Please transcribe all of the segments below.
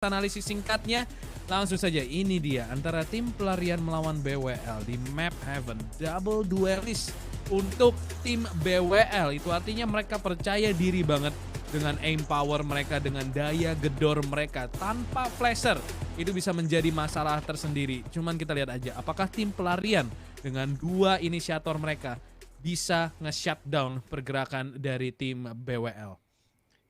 analisis singkatnya. Langsung saja, ini dia antara tim pelarian melawan BWL di map Heaven. Double duelist untuk tim BWL. Itu artinya mereka percaya diri banget dengan aim power mereka, dengan daya gedor mereka. Tanpa flasher, itu bisa menjadi masalah tersendiri. Cuman kita lihat aja, apakah tim pelarian dengan 2 inisiator mereka bisa nge-shutdown pergerakan dari tim BWL.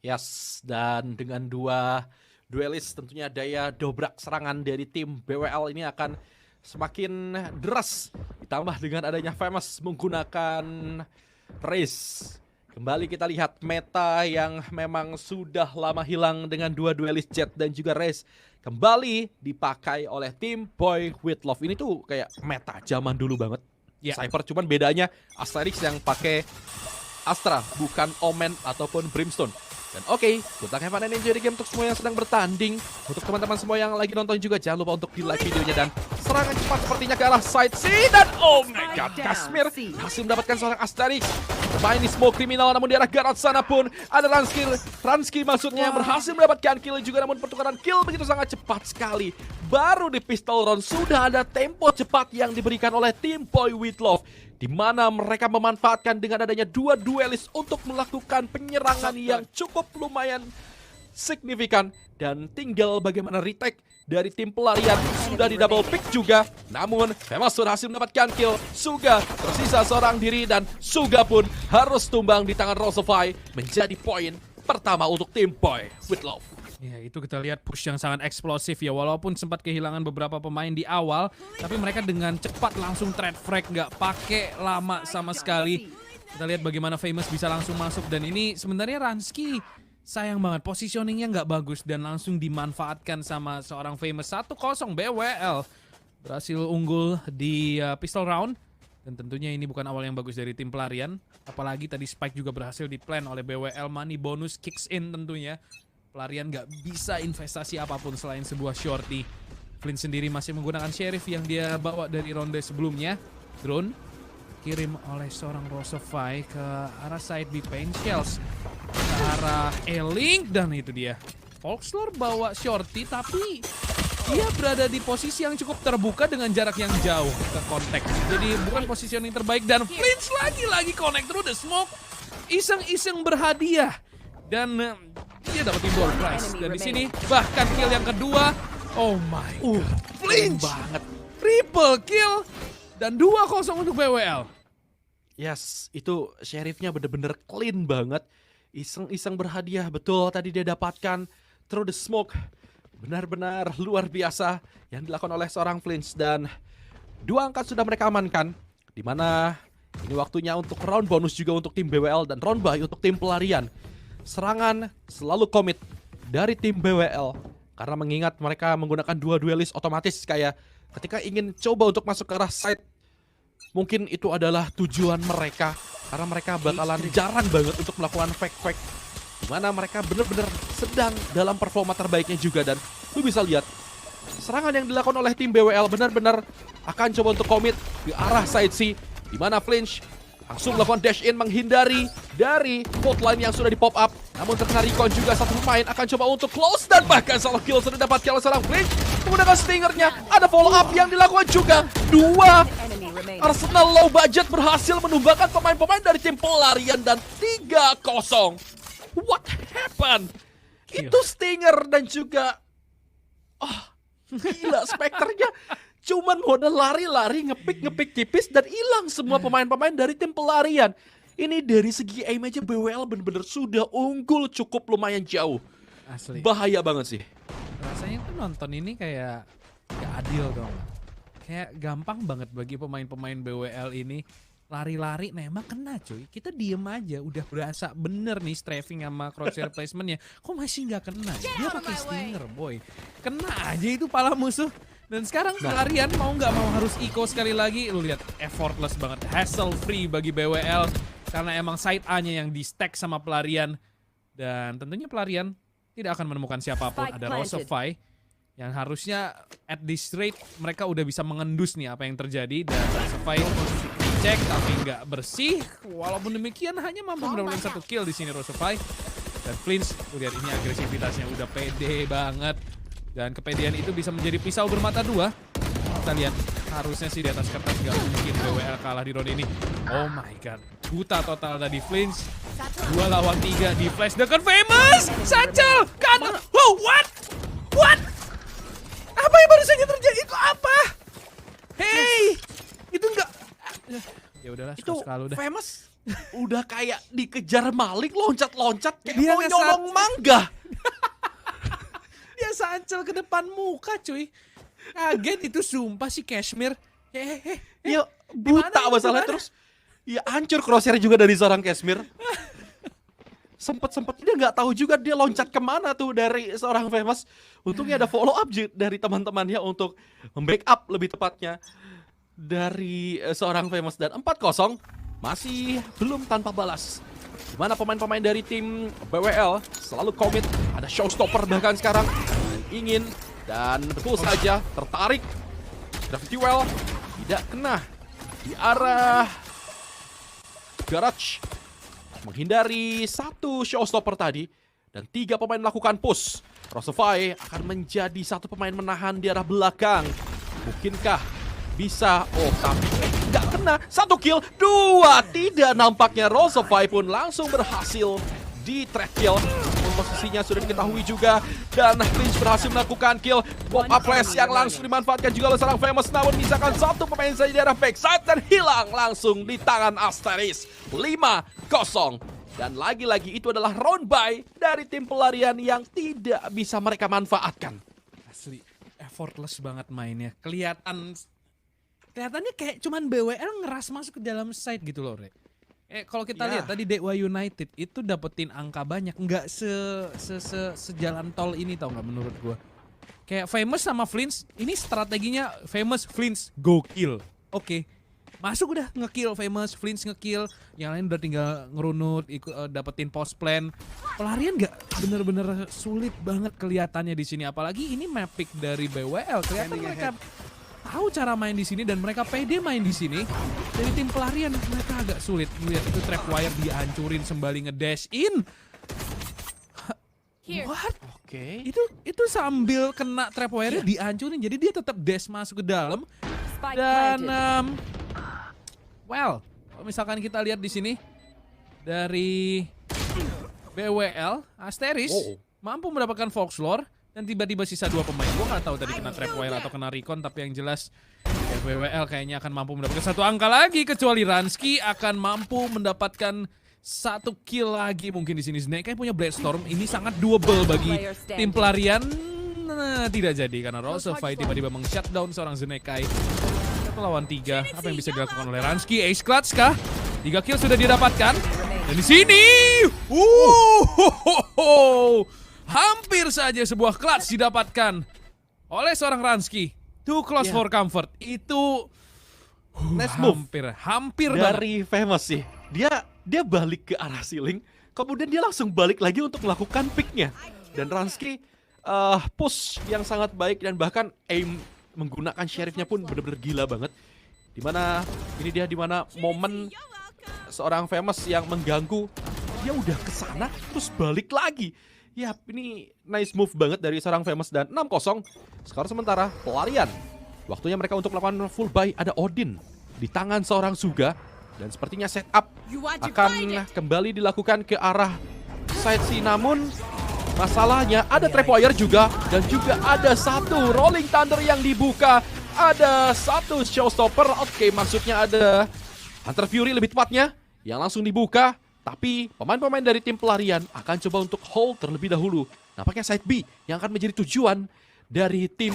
Yes, dan dengan 2 duelis tentunya daya dobrak serangan dari tim BWL ini akan semakin deras. Ditambah dengan adanya Famous menggunakan Raze. Kembali kita lihat meta yang memang sudah lama hilang dengan 2 duelis Jet dan juga Raze. Kembali dipakai oleh tim Boy With Love. Ini tuh kayak meta zaman dulu banget. Yeah. Cypher, cuman bedanya Asterix yang pakai Astra, bukan Omen ataupun Brimstone. Dan oke, good luck, have fun and enjoy the game untuk semua yang sedang bertanding. Untuk teman-teman semua yang lagi nonton juga, jangan lupa untuk di like videonya. Dan serangan cepat sepertinya ke arah side C. Dan oh my god, Kazmir berhasil mendapatkan seorang Asterix. Main di smoke kriminal, namun di arah Garage sana pun ada Ranski maksudnya yang berhasil mendapatkan kill juga. Namun pertukaran kill begitu sangat cepat sekali. Baru di pistol round sudah ada tempo cepat yang diberikan oleh tim Boy With Love, di mana mereka memanfaatkan dengan adanya 2 duelis untuk melakukan penyerangan yang cukup lumayan signifikan. Dan tinggal bagaimana retake dari tim pelarian. Sudah di double pick juga, namun Famous berhasil mendapatkan kill. Suga tersisa seorang diri dan Suga pun harus tumbang di tangan Rosofy. Menjadi poin pertama untuk tim Boy With Love. Ya, itu kita lihat push yang sangat eksplosif ya. Walaupun sempat kehilangan beberapa pemain di awal, tapi mereka dengan cepat langsung trade frag, nggak pakai lama sama sekali. Kita lihat bagaimana Famous bisa langsung masuk. Dan ini sebenarnya Ranski sayang banget, positioningnya nggak bagus dan langsung dimanfaatkan sama seorang Famous. 1-0 BWL berhasil unggul di pistol round. Dan tentunya ini bukan awal yang bagus dari tim pelarian. Apalagi tadi Spike juga berhasil di-plan oleh BWL. Money bonus kicks in tentunya. Pelarian nggak bisa investasi apapun selain sebuah shorty. Flynn sendiri masih menggunakan Sheriff yang dia bawa dari ronde sebelumnya. Drone kirim oleh seorang Rosofy ke arah side B Pain Shells, ke arah A-Link, dan itu dia. Volkslor bawa shorty tapi dia berada di posisi yang cukup terbuka dengan jarak yang jauh ke kontak. Jadi bukan positioning terbaik dan Flynn lagi-lagi connect through the smoke. Iseng-iseng berhadiah. Dan dia dapat door prize. Dan di sini bahkan kill yang kedua. Oh my god. Flinch banget. Triple kill. Dan 2-0 untuk BWL. Yes, itu Sheriffnya bener-bener clean banget. Iseng-iseng berhadiah. Betul, tadi dia dapatkan through the smoke. Benar-benar luar biasa yang dilakukan oleh seorang Flinch. Dan 2 angka sudah mereka amankan. Dimana ini waktunya untuk round bonus juga untuk tim BWL dan round buy untuk tim pelarian. Serangan selalu komit dari tim BWL karena mengingat mereka menggunakan 2 duelis otomatis, kayak ketika ingin coba untuk masuk ke arah side, mungkin itu adalah tujuan mereka karena mereka bakalan jarang banget untuk melakukan fake dimana mereka benar-benar sedang dalam performa terbaiknya juga. Dan lu bisa lihat serangan yang dilakukan oleh tim BWL benar-benar akan coba untuk komit di arah side C, dimana Flinch langsung melakukan dash in menghindari dari hotline yang sudah di pop up. Namun terkena recon juga, satu pemain akan coba untuk close dan bahkan solo kill sudah didapatkan oleh seorang Flinch. Menggunakan stingernya, ada follow up yang dilakukan juga. 2 Arsenal low budget berhasil menumbangkan pemain-pemain dari tim pelarian dan 3-0. What happened? Itu stinger dan juga gila, Spectre-nya cuman modal lari-lari, ngepick tipis dan hilang semua pemain-pemain dari tim pelarian. Ini dari segi aim aja BWL bener-bener sudah unggul cukup lumayan jauh. Asli. Bahaya banget sih. Rasanya tuh nonton ini kayak gak adil dong. Kayak gampang banget bagi pemain-pemain BWL ini. Lari-lari nembak kena cuy. Kita diem aja udah berasa bener nih strafing sama crosshair placementnya. Kok masih gak kena? Dia pakai stinger boy. Kena aja itu pala musuh. Dan sekarang pelarian mau nggak mau harus eco sekali lagi. Lu lihat effortless banget, hassle free bagi BWL karena emang side A-nya yang di stack sama pelarian. Dan tentunya pelarian tidak akan menemukan siapapun. Ada Rosofy yang harusnya at this rate mereka udah bisa mengendus nih apa yang terjadi. Dan Rosofy cek tapi nggak bersih. Walaupun demikian hanya mampu mendapatkan 1 kill di sini Rosofy. Dan Flinch, lihat ini agresivitasnya udah pede banget. Dan kepedean itu bisa menjadi pisau bermata dua. Kita lihat, harusnya sih di atas kertas nggak mungkin BWL kalah di round ini. Oh my god, buta total tadi Flinch. 2 lawan 3 di flash dengan Famous. Satchel kan. Wow, what? What? Apa yang baru saja terjadi? Itu apa? Hey, itu enggak. Ya udahlah, Itu sekali udah. Famous udah kayak dikejar maling, loncat-loncat kayak Dia mau ngesat. nyolong mangga. Dia Satchel ke depan muka, cuy. Kaget itu sumpah si Cashmere. Ya buta masalahnya terus. Ya hancur crosshair juga dari seorang Cashmere. Sempet dia nggak tahu juga dia loncat kemana tuh dari seorang Famous. Untungnya ada follow up dari teman-temannya untuk membackup lebih tepatnya dari seorang Famous. Dan 4-0 masih belum tanpa balas. Dimana pemain-pemain dari tim BWL selalu komit. Ada showstopper bahkan sekarang ingin dan betul saja tertarik. Gravity Well tidak kena di arah Garage, menghindari satu showstopper tadi. Dan 3 pemain melakukan push. Rosefy akan menjadi satu pemain menahan di arah belakang. Mungkinkah bisa? Oh tapi tidak kena. 1 kill, 2 tidak. Nampaknya Rosefy pun langsung berhasil di trade kill. Posisinya sudah diketahui juga. Dan Flinch berhasil melakukan kill. Pop up flash yang langsung dimanfaatkan juga oleh seorang Famous. Namun misalkan satu pemain saja di arah backside dan hilang langsung di tangan Asteris. 5-0. Dan lagi-lagi itu adalah round by dari tim pelarian yang tidak bisa mereka manfaatkan. Asli, effortless banget mainnya. Kelihatannya kayak cuman BWL ngeras masuk ke dalam side gitu loh, Re. Kalau kita lihat tadi Dewa United itu dapetin angka banyak, nggak sejalan tol ini tau nggak menurut gua. Kayak Famous sama Flinch, ini strateginya Famous, Flinch, go kill. Oke. Masuk udah ngekill Famous, Flinch ngekill, yang lain udah tinggal ngerunut, dapetin post plan. Pelarian nggak bener-bener sulit banget kelihatannya di sini, apalagi ini map pick dari BWL. Kelihatan mereka tahu cara main di sini dan mereka pede main di sini. Dari tim pelarian mereka agak sulit. Lihat itu trapwire dihancurin sembali ngedash in. What? Oke. Itu sambil kena trapwire dihancurin, jadi dia tetap dash masuk ke dalam. Dan well, kalau misalkan kita lihat di sini dari BWL, Asteris mampu mendapatkan Foxlore. Dan tiba-tiba sisa 2 pemain. Gue gak tahu tadi kena trapwire atau kena recon. Tapi yang jelas ya BWL kayaknya akan mampu mendapatkan 1 angka lagi. Kecuali Ransky akan mampu mendapatkan 1 kill lagi. Mungkin di sini Zenekai punya Blade-Storm. Ini sangat doable bagi tim pelarian. Nah, tidak jadi karena Rosefy tiba-tiba meng-shutdown seorang Zenekai. 1 lawan 3. Apa yang bisa dilakukan oleh Ransky? Ace clutch kah? 3 kill sudah didapatkan. Dan di sini hampir saja sebuah clutch didapatkan oleh seorang Ransky. Too close for comfort. Itu Nice move. Hampir Dari Famous sih. Dia balik ke arah ceiling, kemudian dia langsung balik lagi untuk melakukan picknya. Dan Ransky push yang sangat baik dan bahkan aim menggunakan sheriffnya pun benar-benar gila banget. Dimana momen seorang Famous yang mengganggu, dia udah kesana terus balik lagi. Yap, ini nice move banget dari seorang Famous. Dan 6-0. Skor sementara pelarian. Waktunya mereka untuk melakukan full buy. Ada Odin di tangan seorang Suga. Dan sepertinya setup akan kembali dilakukan ke arah side C. Namun masalahnya ada trapwire juga. Dan juga ada 1 Rolling Thunder yang dibuka. Ada 1 showstopper. Oke, maksudnya ada Hunter Fury lebih tepatnya yang langsung dibuka. Tapi pemain-pemain dari tim pelarian akan coba untuk hold terlebih dahulu. Nampaknya side B yang akan menjadi tujuan dari tim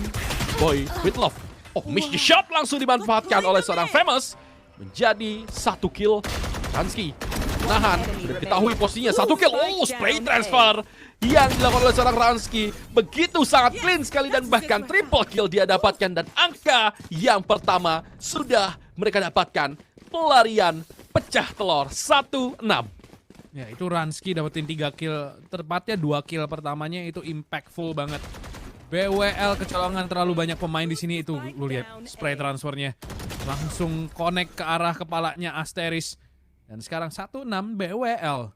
Boy With Love. Oh, miss the shot langsung dimanfaatkan oleh seorang Famous. Menjadi 1 kill. Ransky nahan. Sudah diketahui posisinya 1 kill. Oh, spray transfer yang dilakukan oleh seorang Ransky. Begitu sangat clean sekali dan bahkan triple kill dia dapatkan. Dan angka yang pertama sudah mereka dapatkan. Pelarian pecah telur 1-6. Ya, itu Ransky dapetin 3 kill. Tepatnya 2 kill pertamanya itu impactful banget. BWL kecolongan terlalu banyak pemain di sini. Itu lu lihat spray transfernya. Langsung connect ke arah kepalanya Asteris. Dan sekarang 1-6 BWL.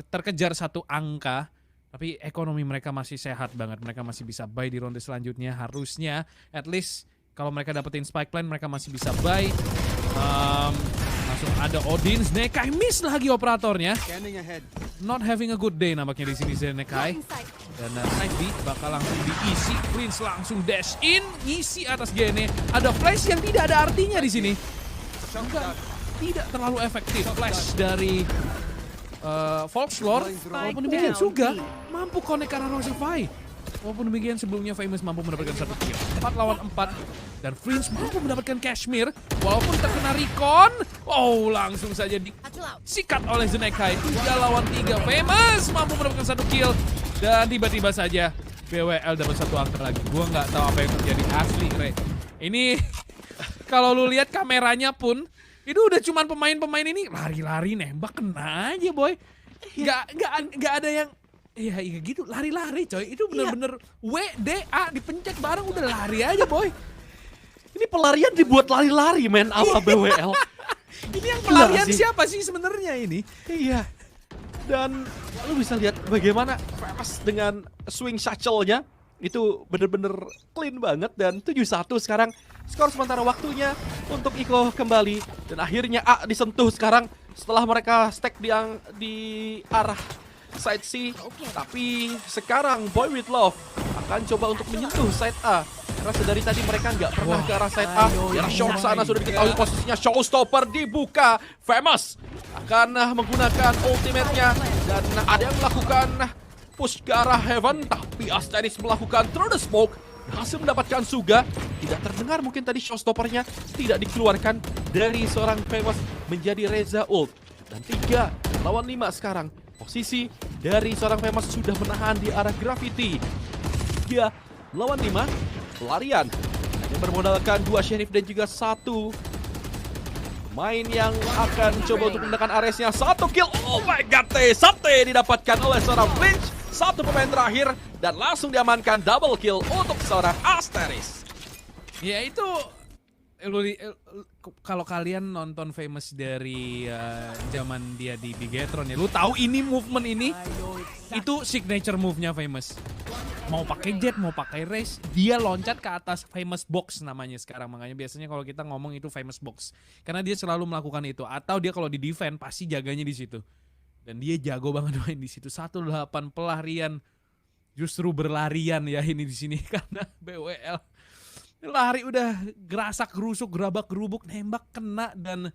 Terkejar 1 angka. Tapi ekonomi mereka masih sehat banget. Mereka masih bisa buy di ronde selanjutnya. Harusnya at least kalau mereka dapetin spike plan mereka masih bisa buy. Langsung ada Odin, Zenekai miss lagi operatornya. Not having a good day nampaknya di sini Zenekai. Dan side B bakal langsung diisi. Prince langsung dash in, ngisi atas Gene. Ada flash yang tidak ada artinya di sini. Tidak terlalu efektif flash dari Volkslord. Walaupun demikian Suga mampu connect ke arah Roserfy. Walaupun demikian sebelumnya Famous mampu mendapatkan 1 kill. 4 lawan 4. Dan Prince mampu mendapatkan Kashmir. Walaupun terkena recon. Oh, langsung saja disikat oleh Zenekai. 3 lawan 3. Famous mampu mendapatkan 1 kill. Dan tiba-tiba saja BWL dapat 1 angka lagi. Gua nggak tahu apa yang terjadi asli, Re. Ini kalau lu lihat kameranya pun itu udah cuman pemain-pemain ini lari-lari nembak kena aja, boy. Nggak ada yang iya gitu, lari-lari coy. Itu bener-bener WDA dipencet bareng udah lari aja, boy. Ini pelarian dibuat lari-lari, men, ala BWL. Ini yang pelarian siapa sih sebenarnya ini? Iya. Dan lu bisa lihat bagaimana Famous dengan swing shuttle-nya itu bener-bener clean banget. Dan 7-1 sekarang skor sementara waktunya untuk Iko kembali. Dan akhirnya A disentuh sekarang setelah mereka stack di arah side C. Tapi sekarang Boy With Love akan coba untuk menyentuh side A. Karena sedari tadi mereka nggak pernah ke arah side A. Di arah short sana sudah diketahui posisinya. Showstopper dibuka. Famous akan menggunakan ultimate-nya. Dan ada yang melakukan push ke arah Heaven. Tapi Asteris melakukan through the smoke. Berhasil mendapatkan Suga. Tidak terdengar mungkin tadi showstopper-nya tidak dikeluarkan dari seorang Famous menjadi Reza ult. Dan 3 lawan 5 sekarang. Posisi dari seorang Famous sudah menahan di arah Gravity. 3 lawan 5. Pelarian yang bermodalkan 2 Sheriff dan juga 1 main yang akan coba untuk menggunakan Aresnya. 1 kill. Oh my god, Sate didapatkan oleh seorang Flinch. 1 pemain terakhir dan langsung diamankan double kill untuk seorang Asteris. Ya itu kalau kalian nonton Famous dari zaman dia di Bigetron ya, lu tahu ini movement ini itu signature move-nya Famous. Mau pakai jet, mau pakai race, dia loncat ke atas Famous Box namanya sekarang. Makanya biasanya kalau kita ngomong itu Famous Box. Karena dia selalu melakukan itu. Atau dia kalau di defend pasti jaganya di situ. Dan dia jago banget main di situ. 18 pelarian justru berlarian ya ini di sini karena BWL lari udah gerasak gerusuk, gerabak gerubuk, nembak kena dan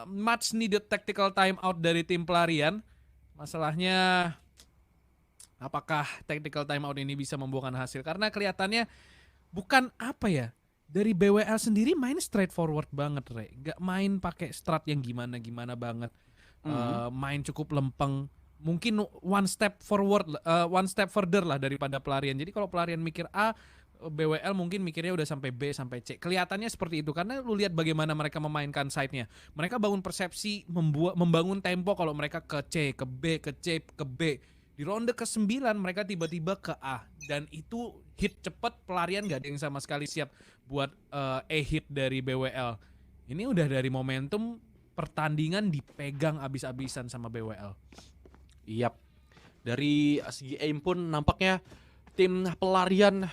much needed tactical time out dari tim pelarian. Masalahnya apakah tactical timeout ini bisa membuahkan hasil? Karena kelihatannya bukan apa ya, dari BWL sendiri main straightforward banget, Re. Gak main pakai strat yang gimana-gimana banget. Main cukup lempeng. Mungkin one step further lah daripada pelarian. Jadi kalau pelarian mikir A, BWL mungkin mikirnya udah sampai B sampai C. Kelihatannya seperti itu karena lu lihat bagaimana mereka memainkan side-nya. Mereka bangun persepsi, membangun tempo kalau mereka ke C, ke B, ke C, ke B. Di ronde ke-9 mereka tiba-tiba ke A. Dan itu hit cepet, pelarian gak ada yang sama sekali siap buat hit dari BWL. Ini udah dari momentum pertandingan dipegang abis-abisan sama BWL. Yap. Dari segi aim pun nampaknya tim pelarian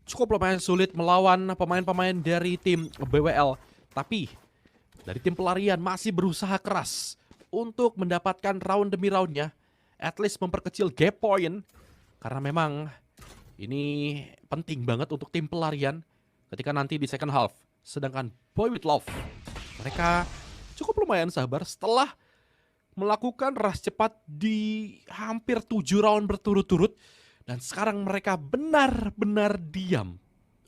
cukup lumayan sulit melawan pemain-pemain dari tim BWL. Tapi dari tim pelarian masih berusaha keras untuk mendapatkan round demi roundnya. At least memperkecil gap point. Karena memang ini penting banget untuk tim pelarian ketika nanti di second half. Sedangkan Boy With Love, mereka cukup lumayan sabar setelah melakukan rush cepat di hampir 7 round berturut-turut. Dan sekarang mereka benar-benar diam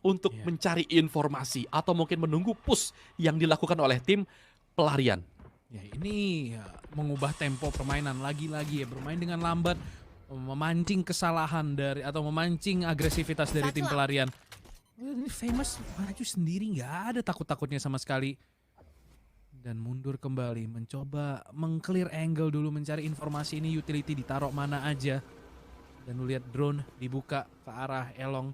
untuk mencari informasi atau mungkin menunggu push yang dilakukan oleh tim pelarian. Ya ini mengubah tempo permainan lagi-lagi ya, bermain dengan lambat, memancing kesalahan dari atau memancing agresivitas dari tim pelarian. Ini Famous maju sendiri, nggak ada takut-takutnya sama sekali. Dan mundur kembali, mencoba meng-clear angle dulu, mencari informasi ini utility ditaruh mana aja. Dan lu lihat drone dibuka ke arah Elong.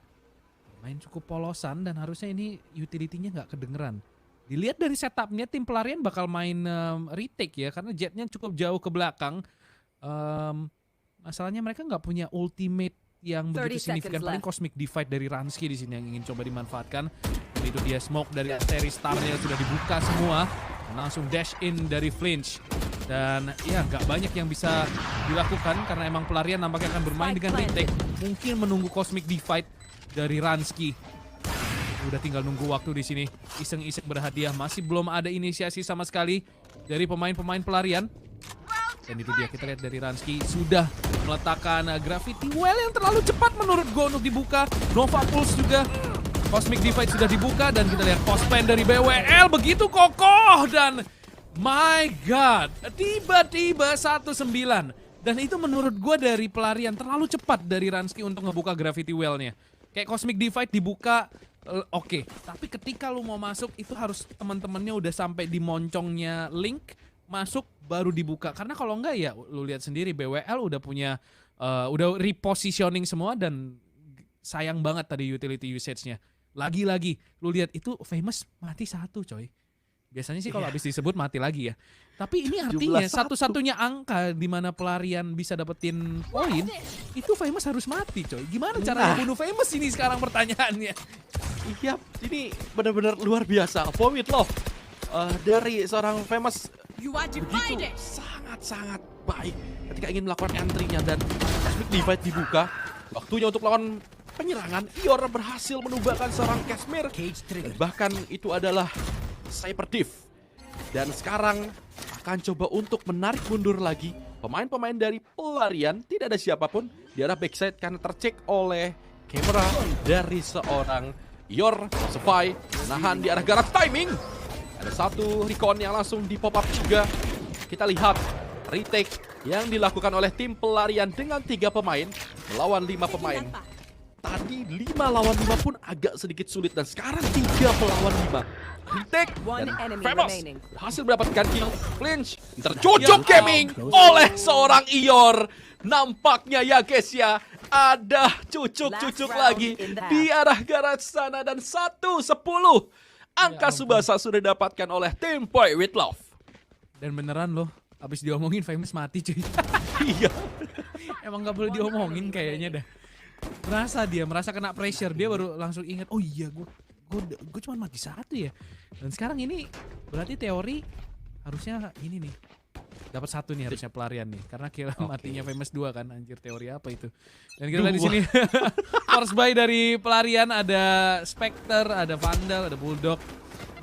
Main cukup polosan dan harusnya ini utility-nya nggak kedengeran. Dilihat dari setupnya tim pelarian bakal main retake ya, karena jetnya cukup jauh ke belakang. Masalahnya mereka nggak punya ultimate yang 30 begitu signifikan. seconds Paling left. Cosmic Divide dari Ransky di sini yang ingin coba dimanfaatkan. Dan itu dia smoke dari Asteris Star-nya sudah dibuka semua. Dan langsung dash in dari Flinch. Dan ya nggak banyak yang bisa dilakukan karena emang pelarian nampaknya akan bermain dengan retake. Mungkin menunggu Cosmic Divide dari Ransky. Udah tinggal nunggu waktu di sini. Iseng-iseng berhadiah, masih belum ada inisiasi sama sekali dari pemain-pemain pelarian. Dan itu dia, kita lihat dari Ransky sudah meletakkan Gravity Well yang terlalu cepat menurut gue untuk dibuka. Nova Pulse juga. Cosmic Divide sudah dibuka dan kita lihat post plan dari BWL begitu kokoh dan my god, tiba-tiba 1-9. Dan itu menurut gue dari pelarian terlalu cepat dari Ransky untuk ngebuka Gravity Well-nya. Kayak Cosmic Divide dibuka, oke. Tapi ketika lu mau masuk itu harus teman-temannya udah sampai di moncongnya Link, masuk baru dibuka. Karena kalau enggak ya lu lihat sendiri BWL udah punya, udah repositioning semua dan sayang banget tadi utility usage-nya. Lagi-lagi, lu lihat itu Famous mati 1 coy. Biasanya sih kalau habis disebut mati lagi ya. Tapi ini artinya 17-1. satu-satunya angka di mana pelarian bisa dapetin poin, itu Famous harus mati coy. Gimana caranya bunuh Famous ini sekarang pertanyaannya? Iya, ini benar-benar luar biasa. Vomit Love dari seorang Famous You are begitu divided. sangat-sangat baik ketika ingin melakukan entry-nya dan Cosmic Divide dibuka. Waktunya untuk melakukan penyerangan. Ior berhasil menumbangkan seorang Kashmir. Bahkan itu adalah Cyber Div. Dan sekarang akan coba untuk menarik mundur lagi pemain-pemain dari pelarian. Tidak ada siapapun di arah backside karena tercek oleh kamera dari seorang Ior. Sefai menahan di arah garage timing. Ada satu recon yang langsung di pop up juga. Kita lihat retake yang dilakukan oleh tim pelarian dengan 3 pemain melawan 5 pemain. Tadi 5 lawan 5 pun agak sedikit sulit dan sekarang 3 melawan 5. Retake One dan enemy Famous remaining. berhasil mendapatkan kill. Flinch terjujuk gaming oleh seorang Ior. Nampaknya ya guys ya, ada cucuk-cucuk Last round lagi in the di arah garage sana dan 1-10. Angka Subasa sudah didapatkan oleh tim Boy With Love. Dan beneran loh, abis diomongin Famous mati cuy. Iya. Emang gak boleh diomongin kayaknya dah. Merasa kena pressure, dia baru langsung ingat, oh iya gue cuma mati 1 ya. Dan sekarang ini berarti teori harusnya ini nih. Dapat 1 nih harusnya pelarian nih. Karena kira matinya Famous 2 kan, anjir teori apa itu. Dan kita lihat di sini first buy dari pelarian ada Spectre, ada Vandal, ada Bulldog.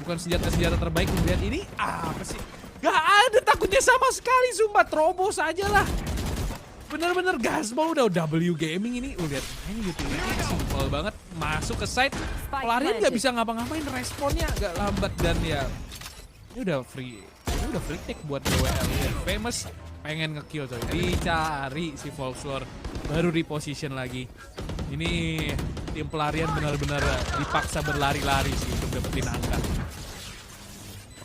Bukan senjata-senjata terbaik. Lihat ini apa sih? Gak ada takutnya sama sekali, sumpah terobos aja lah. Bener-bener gasball udah W gaming ini. Lihat ini utility simple banget. Masuk ke site, pelarian gak bisa ngapa-ngapain, responnya agak lambat dan ya ini udah free. Ini udah free take buat BWL ya. Famous pengen ngekill coy. Dicari si Volkslore baru reposition lagi. Ini tim pelarian benar-benar dipaksa berlari-lari sih untuk dapetin angka.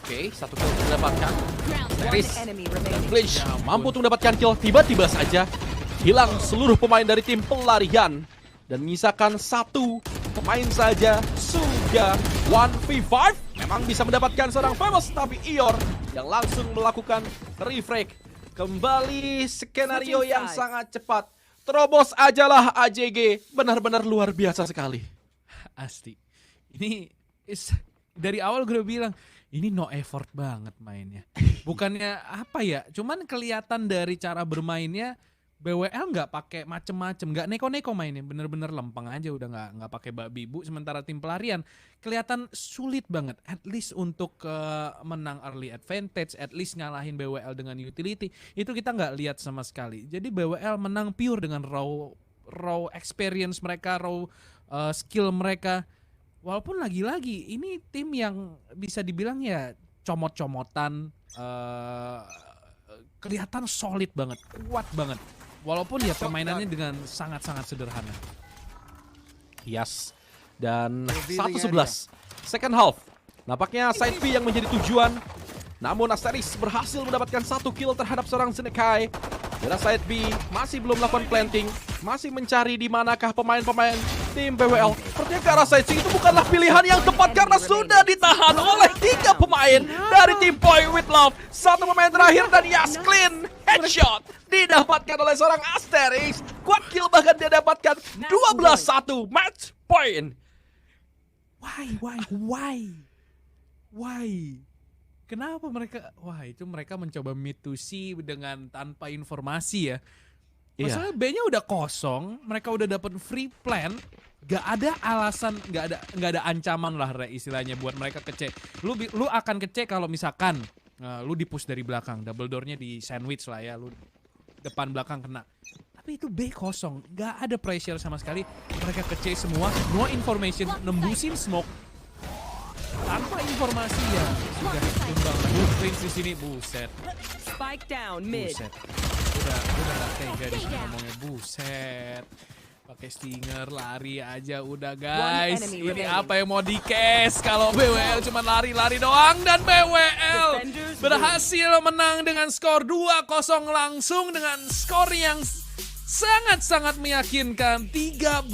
Oke, 1 kill didapatkan. Teris One enemy dan remaining. Flinch Ya ampun. mampu untuk mendapatkan kill. Tiba-tiba saja hilang seluruh pemain dari tim pelarian. Dan menyisakan 1 pemain saja. Sudah 1v5. Memang bisa mendapatkan seorang Famous, tapi Ior yang langsung melakukan refrag. Kembali skenario yang sangat cepat. Terobos ajalah AJG. Benar-benar luar biasa sekali. Asli. Ini dari awal gue udah bilang ini no effort banget mainnya. Bukannya apa ya, cuman kelihatan dari cara bermainnya BWL nggak pakai macem-macem, nggak neko-neko mainnya, bener-bener lempeng aja udah nggak pakai babi bu. Sementara tim pelarian kelihatan sulit banget, at least untuk menang early advantage, at least ngalahin BWL dengan utility itu kita nggak lihat sama sekali. Jadi BWL menang pure dengan raw experience mereka, raw skill mereka. Walaupun lagi-lagi ini tim yang bisa dibilang ya comot-comotan, kelihatan solid banget, kuat banget. Walaupun ya permainannya dengan sangat-sangat sederhana. Yes. Dan 1-11 second half. Nampaknya side B yang menjadi tujuan. Namun Asteris berhasil mendapatkan 1 kill terhadap seorang Zenekai. Dan side B masih belum melakukan planting, masih mencari di manakah pemain-pemain Tim BWL, sepertinya ke arah sidesing itu bukanlah pilihan yang tepat karena sudah ditahan oleh 3 pemain dari tim Boy With Love. Satu pemain terakhir dan Yasklin headshot didapatkan oleh seorang Asterix. Quad kill bahkan dia dapatkan 12-1 match point. Why? Kenapa mereka? Wah, itu mereka mencoba mid to C dengan tanpa informasi ya. Masalah B-nya udah kosong, mereka udah dapat free plan, gak ada alasan, gak ada ancaman lah istilahnya buat mereka kece. Lu akan kece kalau misalkan lu di-push dari belakang, double door-nya di sandwich lah ya, lu depan belakang kena. Tapi itu B kosong, gak ada pressure sama sekali, mereka kece semua, no information, nembusin smoke. Tanpa informasi ya, sudah tumbang. Prince di sini, buset. Spike down mid. Buset. Udah gak tega di sini ngomongnya, buset. Pakai stinger lari aja udah guys. enemy Ini remaining. apa yang mau di-case kalau BWL cuma lari-lari doang dan BWL Defenders berhasil menang dengan skor 2-0 langsung dengan skor yang sangat-sangat meyakinkan 13